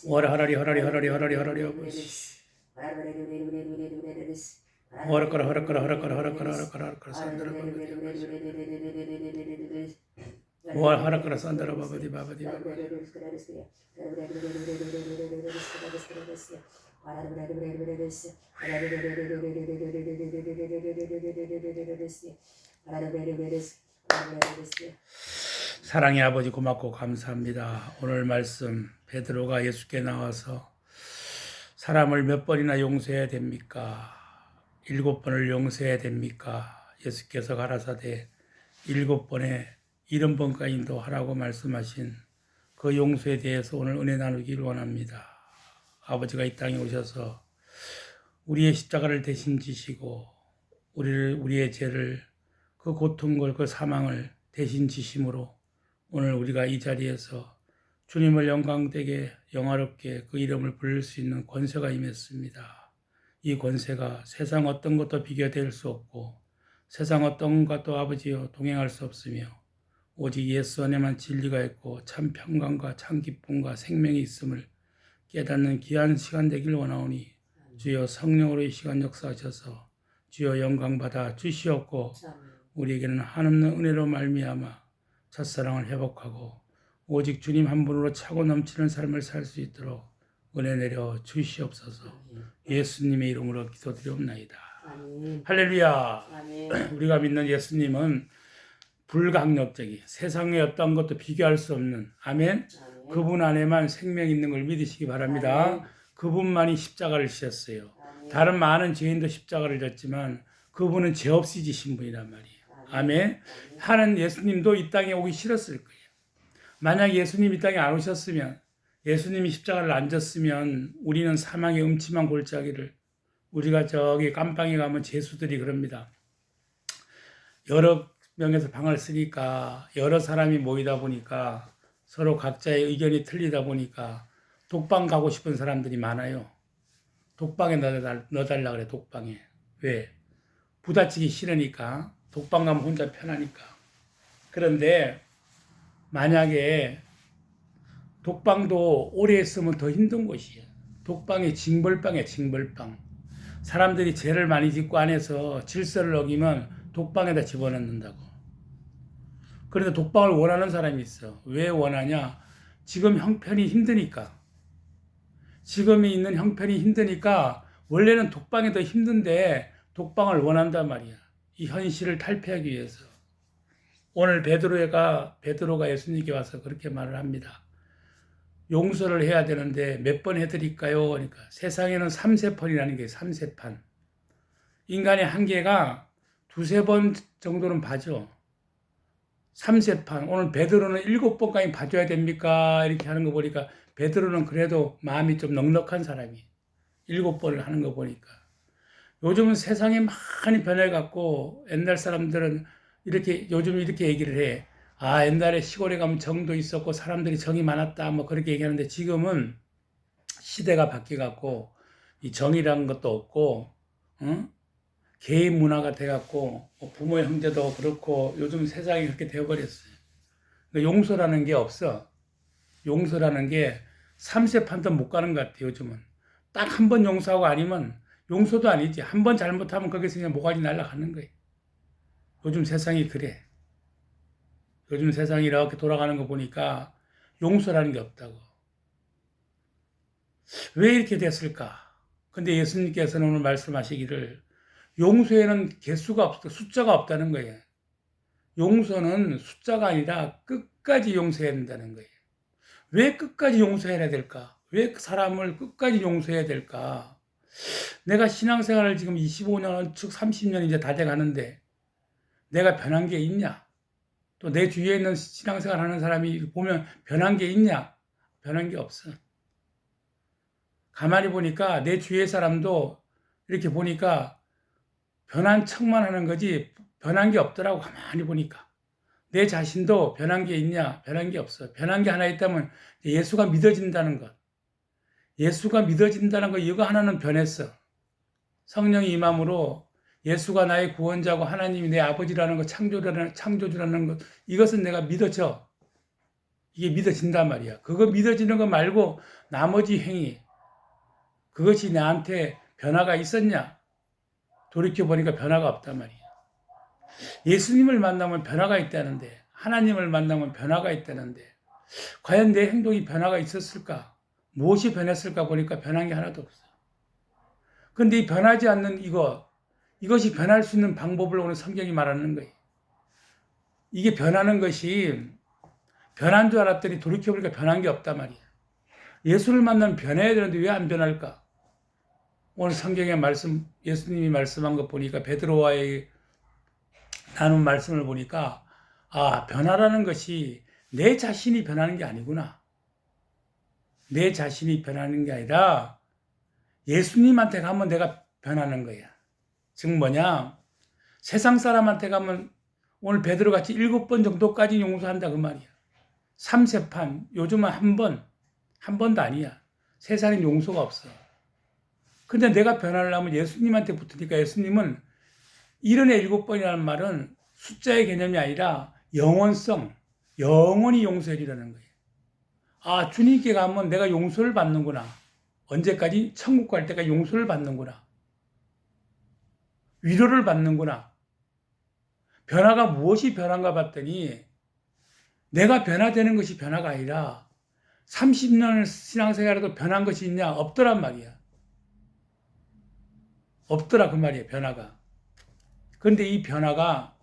오라 하라리 하라리 하라리 하라리 하라리 아버지 오라까라 하라까라 하라까라 하라까라 하라까라 하라까라 산다라 바바디 오라 하라까라 산다라 바바디 바바디 바바디 사랑의 아버지 고맙고 감사합니다. 오늘 말씀 베드로가 예수께 나와서 사람을 몇 번이나 용서해야 됩니까? 7번을 용서해야 됩니까? 예수께서 가라사대 7번에 70번까지도 하라고 말씀하신 그 용서에 대해서 오늘 은혜 나누기를 원합니다. 아버지가 이 땅에 오셔서 우리의 십자가를 대신 지시고 우리의 죄를 그 고통을 그 사망을 대신 지심으로 오늘 우리가 이 자리에서 주님을 영광되게 영화롭게 그 이름을 부를 수 있는 권세가 임했습니다. 이 권세가 세상 어떤 것도 비교될 수 없고 세상 어떤 것도 아버지여 동행할 수 없으며 오직 예수 안에만 진리가 있고 참 평강과 참 기쁨과 생명이 있음을 깨닫는 귀한 시간 되길 원하오니 주여 성령으로 이 시간 역사하셔서 주여 영광 받아 주시옵고 우리에게는 한없는 은혜로 말미암아 첫사랑을 회복하고 오직 주님 한 분으로 차고 넘치는 삶을 살 수 있도록 은혜 내려 주시옵소서. 예수님의 이름으로 기도드리옵나이다. 아멘. 할렐루야. 아멘. 우리가 믿는 예수님은 불강력적이 세상의 어떤 것도 비교할 수 없는 아멘. 아멘. 그분 안에만 생명이 있는 걸 믿으시기 바랍니다. 아멘. 그분만이 십자가를 지셨어요. 아멘. 다른 많은 죄인도 십자가를 졌지만 그분은 죄 없이 지신 분이란 말이에요. 아멘. 하는 예수님도 이 땅에 오기 싫었을 거예요. 만약 예수님 이 땅에 안 오셨으면 예수님이 십자가를 안 졌으면 우리는 사망의 음침한 골짜기를 우리가 저기 깜빵에 가면 죄수들이 그럽니다. 여러 명에서 방을 쓰니까 여러 사람이 모이다 보니까 서로 각자의 의견이 틀리다 보니까 독방 가고 싶은 사람들이 많아요. 독방에 넣어달라 그래. 독방에. 왜? 부다치기 싫으니까. 독방 가면 혼자 편하니까. 그런데 만약에 독방도 오래 했으면 더 힘든 곳이에요. 독방이 징벌방이에요. 징벌방. 사람들이 죄를 많이 짓고 안에서 질서를 어기면 독방에다 집어넣는다고. 그런데 독방을 원하는 사람이 있어. 왜 원하냐? 지금 형편이 힘드니까. 지금이 있는 형편이 힘드니까 원래는 독방이 더 힘든데 독방을 원한단 말이야. 이 현실을 탈피하기 위해서. 오늘 베드로가 예수님께 와서 그렇게 말을 합니다. 용서를 해야 되는데 몇 번 해드릴까요? 그러니까 세상에는 3세판이라는 게 3세판. 인간의 한계가 2-3번 정도는 봐줘. 3세판. 오늘 베드로는 7번까지 봐줘야 됩니까? 이렇게 하는 거 보니까 베드로는 그래도 마음이 좀 넉넉한 사람이 7번을 하는 거 보니까. 요즘은 세상이 많이 변해갖고 옛날 사람들은 요즘 이렇게 얘기를 해. 아, 옛날에 시골에 가면 정도 있었고 사람들이 정이 많았다. 뭐 그렇게 얘기하는데 지금은 시대가 바뀌어갖고 이 정이라는 것도 없고, 응? 개인 문화가 돼갖고 부모 형제도 그렇고 요즘 세상이 그렇게 되어버렸어요. 그러니까 용서라는 게 없어. 용서라는 게 3세판도 못 가는 것 같아요. 요즘은. 딱 한 번 용서하고 아니면 용서도 아니지. 한 번 잘못하면 거기서 그냥 모가지 날아가는 거예요. 요즘 세상이 그래. 요즘 세상이 이렇게 돌아가는 거 보니까 용서라는 게 없다고. 왜 이렇게 됐을까? 근데 예수님께서는 오늘 말씀하시기를 용서에는 개수가 없어, 숫자가 없다는 거예요. 용서는 숫자가 아니라 끝까지 용서해야 된다는 거예요. 왜 끝까지 용서해야 될까? 왜 사람을 끝까지 용서해야 될까? 내가 신앙생활을 지금 25년, 즉 30년 이제 다 돼가는데 내가 변한 게 있냐? 또 내 주위에 있는 신앙생활 하는 사람이 보면 변한 게 있냐? 변한 게 없어. 가만히 보니까 내 주위의 사람도 이렇게 보니까 변한 척만 하는 거지 변한 게 없더라고. 가만히 보니까. 내 자신도 변한 게 있냐? 변한 게 없어. 변한 게 하나 있다면 예수가 믿어진다는 것. 예수가 믿어진다는 거 이거 하나는 변했어. 성령이 임함으로 예수가 나의 구원자고 하나님이 내 아버지라는 것, 창조주라는 것, 이것은 내가 믿어져. 이게 믿어진단 말이야. 그거 믿어지는 거 말고 나머지 행위, 그것이 나한테 변화가 있었냐? 돌이켜보니까 변화가 없단 말이야. 예수님을 만나면 변화가 있다는데, 하나님을 만나면 변화가 있다는데, 과연 내 행동이 변화가 있었을까? 무엇이 변했을까 보니까 변한 게 하나도 없어. 근데 이 변하지 않는 이것이 변할 수 있는 방법을 오늘 성경이 말하는 거예요. 이게 변하는 것이 변한 줄 알았더니 돌이켜보니까 변한 게 없단 말이야. 예수를 만나면 변해야 되는데 왜 안 변할까? 오늘 성경의 말씀, 예수님이 말씀한 것 보니까 베드로와의 나눈 말씀을 보니까 변화라는 것이 내 자신이 변하는 게 아니구나. 내 자신이 변하는 게 아니라 예수님한테 가면 내가 변하는 거야. 즉 뭐냐? 세상 사람한테 가면 오늘 베드로같이 7번 정도까지 용서한다 그 말이야. 3세판 요즘은 한 번도 아니야. 세상엔 용서가 없어. 근데 내가 변하려면 예수님한테 붙으니까 예수님은 70에 7번이라는 말은 숫자의 개념이 아니라 영원성, 영원히 용서해 주라는 거예요. 주님께 가면 내가 용서를 받는구나. 언제까지? 천국 갈 때까지 용서를 받는구나. 위로를 받는구나. 변화가 무엇이 변한가 봤더니 내가 변화되는 것이 변화가 아니라 30년 신앙생활에도 변한 것이 있냐? 없더란 말이야. 없더라 그 말이야, 변화가. 그런데 이 변화가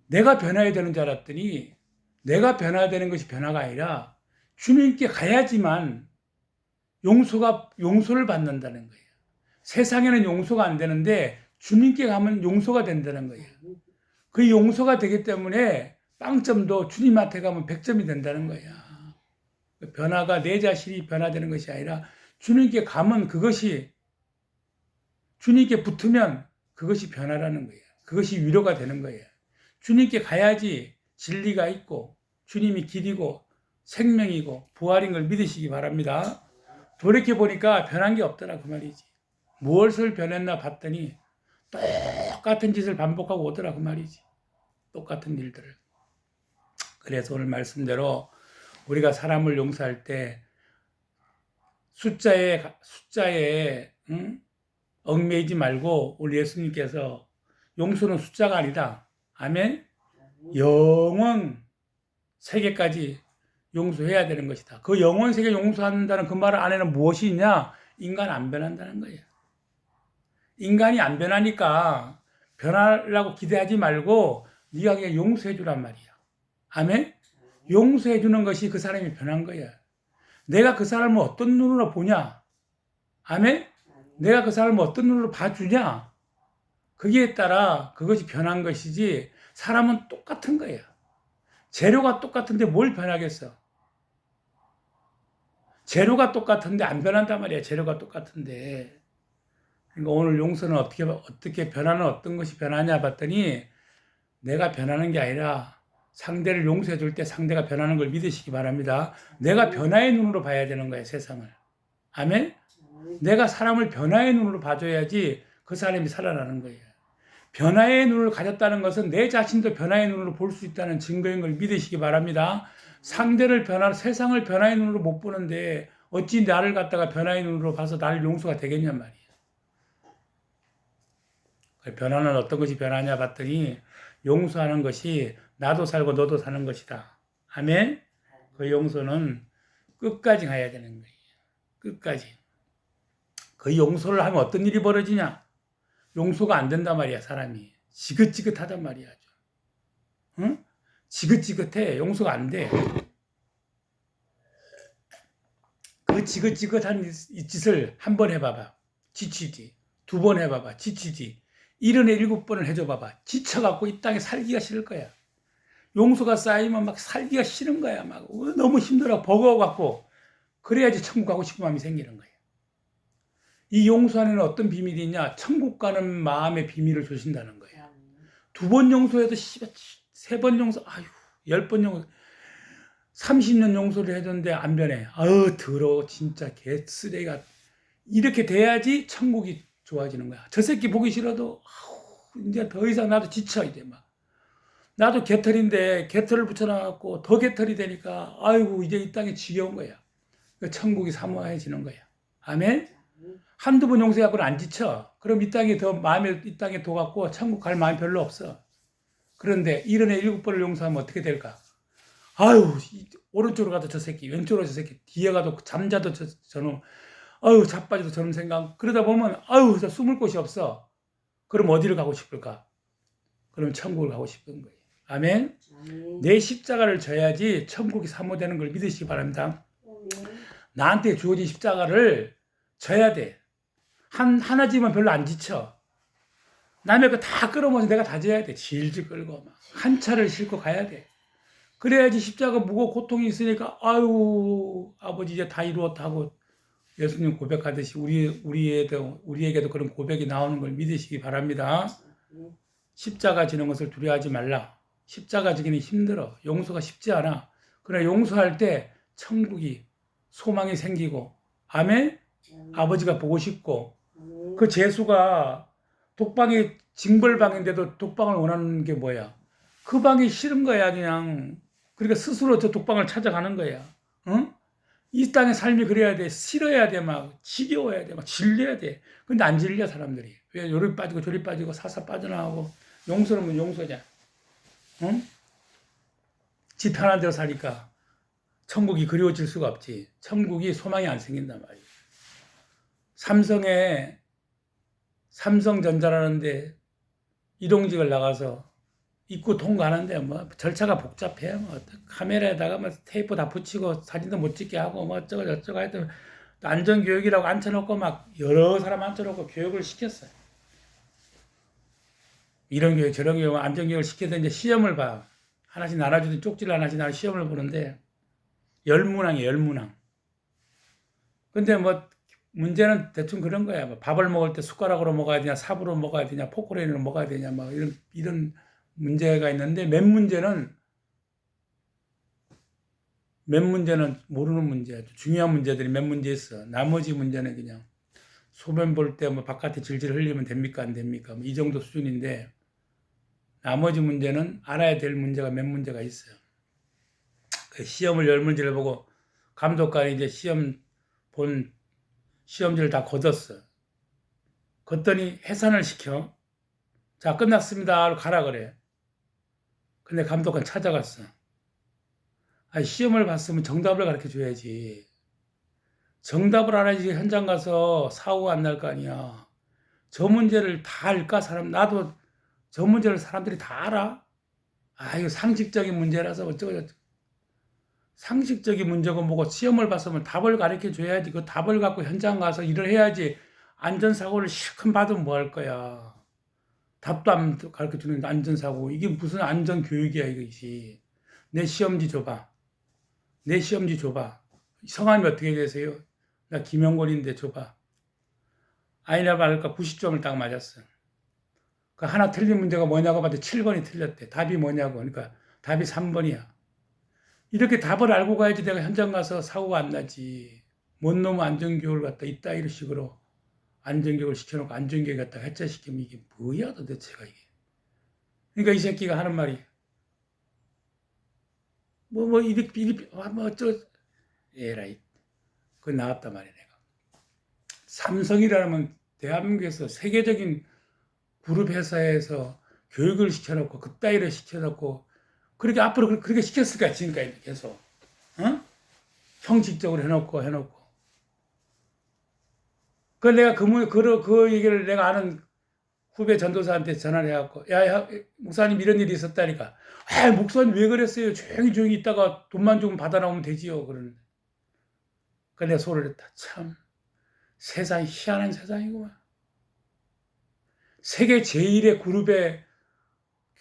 내가 변화해야 되는 줄 알았더니 내가 변화되는 것이 변화가 아니라 주님께 가야지만 용서를 받는다는 거예요. 세상에는 용서가 안 되는데 주님께 가면 용서가 된다는 거예요. 그 용서가 되기 때문에 빵점도 주님한테 가면 100점이 된다는 거야. 변화가 내 자신이 변화되는 것이 아니라 주님께 가면 그것이 주님께 붙으면 그것이 변화라는 거예요. 그것이 위로가 되는 거예요. 주님께 가야지 진리가 있고 주님이 길이고 생명이고 부활인 걸 믿으시기 바랍니다. 돌이켜보니까 변한 게 없더라 그 말이지. 무엇을 변했나 봤더니 똑같은 짓을 반복하고 오더라 그 말이지. 똑같은 일들을. 그래서 오늘 말씀대로 우리가 사람을 용서할 때 숫자에 얽매이지 말고 우리 예수님께서 용서는 숫자가 아니다. 아멘. 영원 세계까지 용서해야 되는 것이다. 그 영원 세계 용서한다는 그 말 안에는 무엇이 있냐? 인간 안 변한다는 거예요. 인간이 안 변하니까 변하려고 기대하지 말고 네가 그냥 용서해 주란 말이야. 아멘. 용서해 주는 것이 그 사람이 변한 거야. 내가 그 사람을 어떤 눈으로 보냐? 아멘. 내가 그 사람을 어떤 눈으로 봐주냐? 거기에 따라 그것이 변한 것이지 사람은 똑같은 거야. 재료가 똑같은데 뭘 변하겠어? 재료가 똑같은데 안 변한단 말이야. 재료가 똑같은데. 그러니까 오늘 용서는 어떻게 변하는 어떤 것이 변하냐 봤더니 내가 변하는 게 아니라 상대를 용서해 줄 때 상대가 변하는 걸 믿으시기 바랍니다. 내가 변화의 눈으로 봐야 되는 거야, 세상을. 아멘? 내가 사람을 변화의 눈으로 봐줘야지 그 사람이 살아나는 거예요. 변화의 눈을 가졌다는 것은 내 자신도 변화의 눈으로 볼 수 있다는 증거인 걸 믿으시기 바랍니다. 세상을 변화의 눈으로 못 보는데 어찌 나를 갖다가 변화의 눈으로 봐서 나를 용서가 되겠냔 말이에요. 변화는 어떤 것이 변하냐 봤더니 용서하는 것이 나도 살고 너도 사는 것이다. 아멘? 그 용서는 끝까지 가야 되는 거예요. 끝까지. 그 용서를 하면 어떤 일이 벌어지냐? 용서가 안 된단 말이야, 사람이. 지긋지긋하단 말이야. 응? 지긋지긋해. 용서가 안 돼. 그 지긋지긋한 이 짓을 한 번 해봐봐. 지치지. 2번 해봐봐. 지치지. 70에 7번을 해줘봐봐. 지쳐갖고 이 땅에 살기가 싫을 거야. 용서가 쌓이면 막 살기가 싫은 거야. 막 너무 힘들어. 버거워갖고. 그래야지 천국 가고 싶은 마음이 생기는 거야. 이 용서 안에는 어떤 비밀이 있냐? 천국 가는 마음의 비밀을 주신다는 거야. 2번 용서해도 3번 용서, 10번 용서, 30년 용서를 해줬는데 안 변해. 더러워. 진짜 개쓰레기가. 이렇게 돼야지 천국이 좋아지는 거야. 저 새끼 보기 싫어도 이제 더 이상 나도 지쳐 이제 막 나도 개털인데 개털을 붙여놔갖고 더 개털이 되니까 아이고 이제 이 땅이 지겨운 거야. 천국이 사모해지는 거야. 아멘. 한두 번 용서해갖고는 안 지쳐. 그럼 이 땅에 더 마음에 이 땅에 둬갖고 천국 갈 마음이 별로 없어. 그런데 이른에 7번을 용서하면 어떻게 될까? 아유 오른쪽으로 가도 저 새끼, 왼쪽으로 저 새끼, 뒤에 가도 잠자도 저놈, 아유 자빠져도 저놈 생각. 그러다 보면 아유 저 숨을 곳이 없어. 그럼 어디를 가고 싶을까? 그럼 천국을 가고 싶은 거예요. 아멘. 내 십자가를 져야지 천국이 사모되는 걸 믿으시기 바랍니다. 나한테 주어진 십자가를 져야 돼. 하나 지면 별로 안 지쳐. 남의 거 다 끌어모아서 내가 다 져야 돼. 질질 끌고 막 한 차를 싣고 가야 돼. 그래야지 십자가 무거워 고통이 있으니까 아유 아버지 이제 다 이루었다 하고 예수님 고백하듯이 우리에게도 그런 고백이 나오는 걸 믿으시기 바랍니다. 십자가 지는 것을 두려워하지 말라. 십자가 지기는 힘들어. 용서가 쉽지 않아. 그러나 용서할 때 천국이 소망이 생기고 아멘? 아버지가 보고 싶고 그 재수가 독방이 징벌방인데도 독방을 원하는 게 뭐야? 그 방이 싫은 거야 그냥. 그러니까 스스로 저 독방을 찾아가는 거야. 응? 이 땅의 삶이 그래야 돼. 싫어야 돼. 막 지겨워야 돼. 막 질려야 돼. 근데 안 질려 사람들이. 왜 요리 빠지고 저리 빠지고 사사 빠져나가고 용서는 뭐 용서냐. 응? 지 편한 대로 사니까 천국이 그리워질 수가 없지. 천국이 소망이 안 생긴단 말이야. 삼성전자라는데 이동직을 나가서 입구 통과하는데 뭐 절차가 복잡해. 뭐 카메라에다가 뭐 테이프 다 붙이고 사진도 못 찍게 하고 뭐 어쩌고 저쩌고 하여튼 안전교육이라고 앉혀놓고 막 여러 사람 앉혀놓고 교육을 시켰어요. 이런 교육 저런 교육 안전교육을 시켜서 이제 시험을 봐. 하나씩 나눠주든 쪽지를 하나씩 나눠 시험을 보는데 열문항이에요. 열문항. 근데 뭐 문제는 대충 그런 거야. 뭐 밥을 먹을 때 숟가락으로 먹어야 되냐, 삽으로 먹어야 되냐, 포크레인으로 먹어야 되냐, 뭐 이런 문제가 있는데 몇 문제는 모르는 문제야. 중요한 문제들이 몇 문제 있어. 나머지 문제는 그냥 소변 볼 때 뭐 바깥에 질질 흘리면 됩니까, 안 됩니까? 뭐 이 정도 수준인데 나머지 문제는 알아야 될 문제가 몇 문제가 있어요. 그 시험을 열 문제를 보고 감독관이 이제 시험지를 다 걷었어. 걷더니 해산을 시켜. 자, 끝났습니다. 가라 그래. 근데 감독관 찾아갔어. 아니, 시험을 봤으면 정답을 가르쳐 줘야지. 정답을 알아야지 현장 가서 사고가 안 날 거 아니야. 저 문제를 다 알까? 나도 저 문제를 사람들이 다 알아? 아, 이거 상식적인 문제라서 어쩌고. 상식적인 문제고 뭐고 시험을 봤으면 답을 가르쳐 줘야지. 그 답을 갖고 현장 가서 일을 해야지. 안전사고를 실컷 받으면 뭐 할 거야. 답도 안 가르쳐 주는데 안전사고. 이게 무슨 안전교육이야 이것이. 내 시험지 줘봐. 내 시험지 줘봐. 성함이 어떻게 되세요? 나 김영권인데 줘봐. 아니나 말까 90점을 딱 맞았어. 그 하나 틀린 문제가 뭐냐고 봤더니 7번이 틀렸대. 답이 뭐냐고. 그러니까 답이 3번이야. 이렇게 답을 알고 가야지 내가 현장 가서 사고가 안 나지. 뭔 놈의 안전교육을 갖다 이따위로 식으로 안전교육을 시켜놓고 안전교육 갖다 해체시키면 이게 뭐야 도대체가 이게. 그러니까 이 새끼가 하는 말이 이리 어쩌 에라이 그 나왔단 말이야 내가. 삼성이라면 대한민국에서 세계적인 그룹 회사에서 교육을 시켜놓고 그따위로 시켜놓고 그렇게 앞으로 그렇게 시켰을 거야 지금까지 계속. 어? 형식적으로 해놓고. 그 내가 그 얘기를 내가 아는 후배 전도사한테 전화를 해갖고 야 목사님 이런 일이 있었다니까. 아 목사님 왜 그랬어요? 조용히 있다가 돈만 좀 받아 나오면 되지요. 그러는데. 그 내가 소리를 했다. 참 세상이 희한한 세상이구만. 세계 제1의 그룹의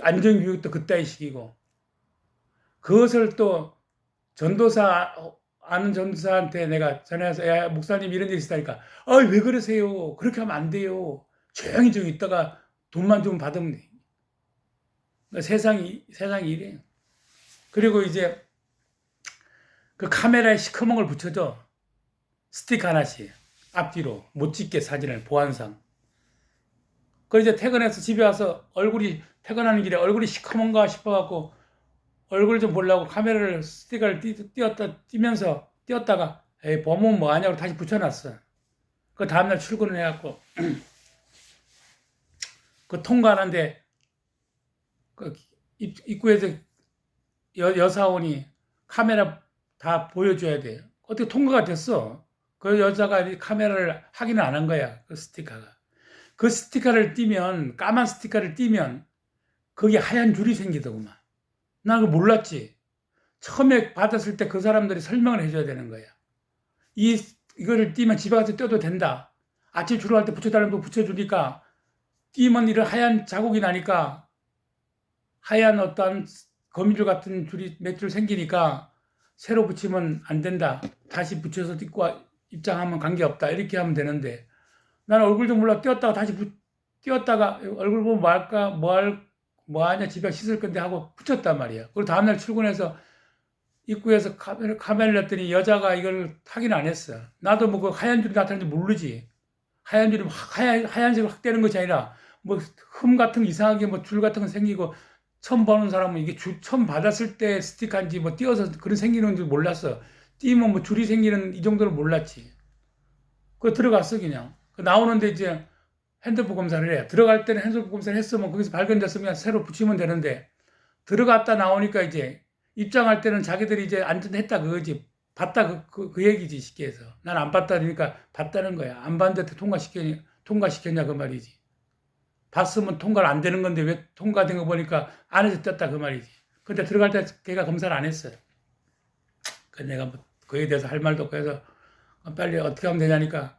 안전교육도 그따위 시키고 그것을 또 아는 전도사한테 내가 전화해서 야 목사님 이런 일이 있었다니까. 왜 그러세요? 그렇게 하면 안 돼요. 조용히 있다가 돈만 좀 받으면 돼. 그러니까 세상이 이래요. 그리고 이제 그 카메라에 시커먼 걸 붙여줘. 스틱 하나씩 앞뒤로 못 찍게 사진을 보안상. 그 이제 퇴근해서 집에 와서 얼굴이 퇴근하는 길에 얼굴이 시커먼가 싶어갖고 얼굴 좀 보려고 카메라를 스티커를 띄었다가 에이 보면 뭐하냐고 다시 붙여놨어. 그 다음날 출근을 해갖고 그 통과하는데 그 입구에서 여사원이 카메라 다 보여줘야 돼. 어떻게 통과가 됐어? 그 여자가 카메라를 확인을 안 한 거야. 그 스티커가. 그 스티커를 띄면 까만 스티커를 띄면 거기 하얀 줄이 생기더구만. 나 그거 몰랐지. 처음에 받았을 때 그 사람들이 설명을 해줘야 되는 거야. 이거를 띄면 집에 가서 떼도 된다. 아침 출근할 때 붙여달라면 또 붙여주니까 띄면 이런 하얀 자국이 나니까 하얀 어떤 거미줄 같은 줄이 몇 줄 생기니까 새로 붙이면 안 된다. 다시 붙여서 띄고 입장하면 관계없다. 이렇게 하면 되는데 나는 얼굴 좀 몰라 띄었다가 다시 띄었다가 얼굴 보면 뭐 할까 뭐 하냐 집에 씻을 건데 하고 붙였단 말이야. 그리고 다음날 출근해서 입구에서 카메라를 냈더니 여자가 이걸 확인 안 했어. 나도 뭐 그 하얀 줄이 나타나는지 모르지. 하얀 줄이 하얀색으로 확 되는 것이 아니라 뭐 흠 같은 거 이상하게 뭐 줄 같은 거 생기고 처음 보는 사람은 이게 처음 받았을 때 스티커인지 뭐 띄어서 그런 생기는 줄 몰랐어. 띄면 뭐 줄이 생기는 이 정도는 몰랐지. 그 들어갔어 그냥. 그 나오는데 이제 핸드폰 검사를 해. 들어갈 때는 핸드폰 검사를 했으면 거기서 발견됐으면 새로 붙이면 되는데 들어갔다 나오니까 이제 입장할 때는 자기들이 이제 안전했다 그거지. 봤다 그 얘기지 쉽게 해서. 난 안 봤다 그러니까 봤다는 거야. 안 봤는데 통과시켰냐 그 말이지. 봤으면 통과를 안 되는 건데 왜 통과된 거 보니까 안에서 떴다 그 말이지. 근데 들어갈 때 걔가 검사를 안 했어요. 그 내가 뭐 그에 대해서 할 말도 없고 해서 빨리 어떻게 하면 되냐니까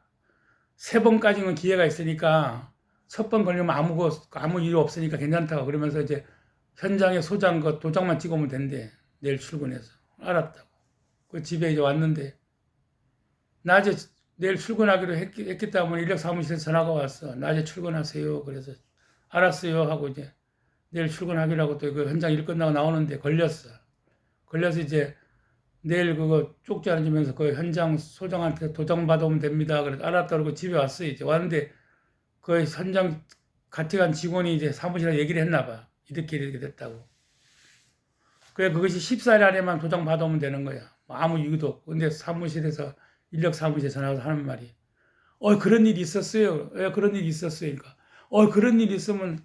3번까지는 기회가 있으니까 첫 번 걸리면 아무 이유 없으니까 괜찮다고 그러면서 이제 현장에 소장 그 도장만 찍으면 된대. 내일 출근해서. 알았다고. 그 집에 이제 왔는데 낮에 내일 출근하기로 했기 때문에 인력 사무실에서 전화가 왔어. 낮에 출근하세요. 그래서 알았어요 하고 이제 내일 출근하기로 하고 또 그 현장 일 끝나고 나오는데 걸렸어. 걸려서 이제 내일 그거 쪽지 하나 주면서 그 현장 소장한테 도장 받아오면 됩니다. 그래서 알았다 그러고 집에 왔어. 이제 왔는데 그 현장 같이 간 직원이 이제 사무실에 얘기를 했나 봐. 이렇게 됐다고. 그래 그것이 14일 안에만 도장 받아오면 되는 거야. 뭐 아무 이유도 없고. 근데 사무실에서 인력 사무실에 전화 와서 하는 말이 그런 일이 있었어요. 왜 그런 일이 있었어요. 그러니까 그런 일이 있으면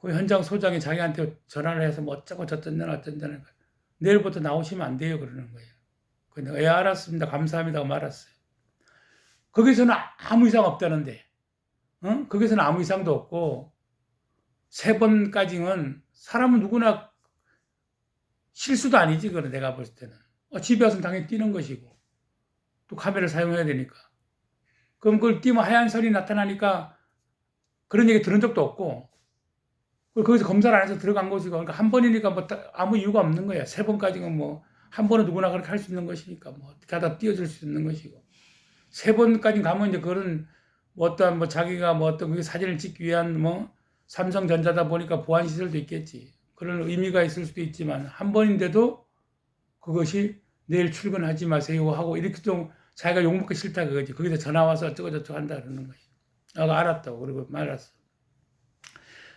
그 현장 소장이 자기한테 전화를 해서 뭐 어쩌고 저쩌다는 거야. 내일부터 나오시면 안 돼요. 그러는 거예요. 근데 알았습니다. 감사합니다. 하고 말았어요. 거기서는 아무 이상 없다는데, 거기서는 아무 이상도 없고, 3번까지는 사람은 누구나 실수도 아니지. 그래 내가 볼 때는. 집에 와서는 당연히 뛰는 것이고, 또 카메라를 사용해야 되니까. 그럼 그걸 띄면 하얀 선이 나타나니까 그런 얘기 들은 적도 없고, 거기서 검사를 안 해서 들어간 것이고, 그러니까 한 번이니까 뭐 아무 이유가 없는 거야. 3번까지는 뭐, 한 번은 누구나 그렇게 할 수 있는 것이니까, 뭐, 어떻게 하다 띄워줄 수 있는 것이고. 3번까지 가면 이제 그거는 뭐 어떠한 뭐 자기가 뭐 어떤 그 사진을 찍기 위한 뭐 삼성전자다 보니까 보안 시설도 있겠지. 그런 의미가 있을 수도 있지만 한 번인데도 그것이 내일 출근하지 마세요 하고 이렇게 좀 자기가 욕먹기 싫다 그거지. 거기서 전화 와서 어쩌고저쩌고 한다 그러는 거지. 내가 알았다고 그러고 말았어.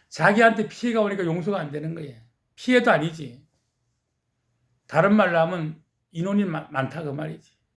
자기한테 피해가 오니까 용서가 안 되는 거예요. 피해도 아니지. 다른 말로 하면 인원이 많다 그 말이지.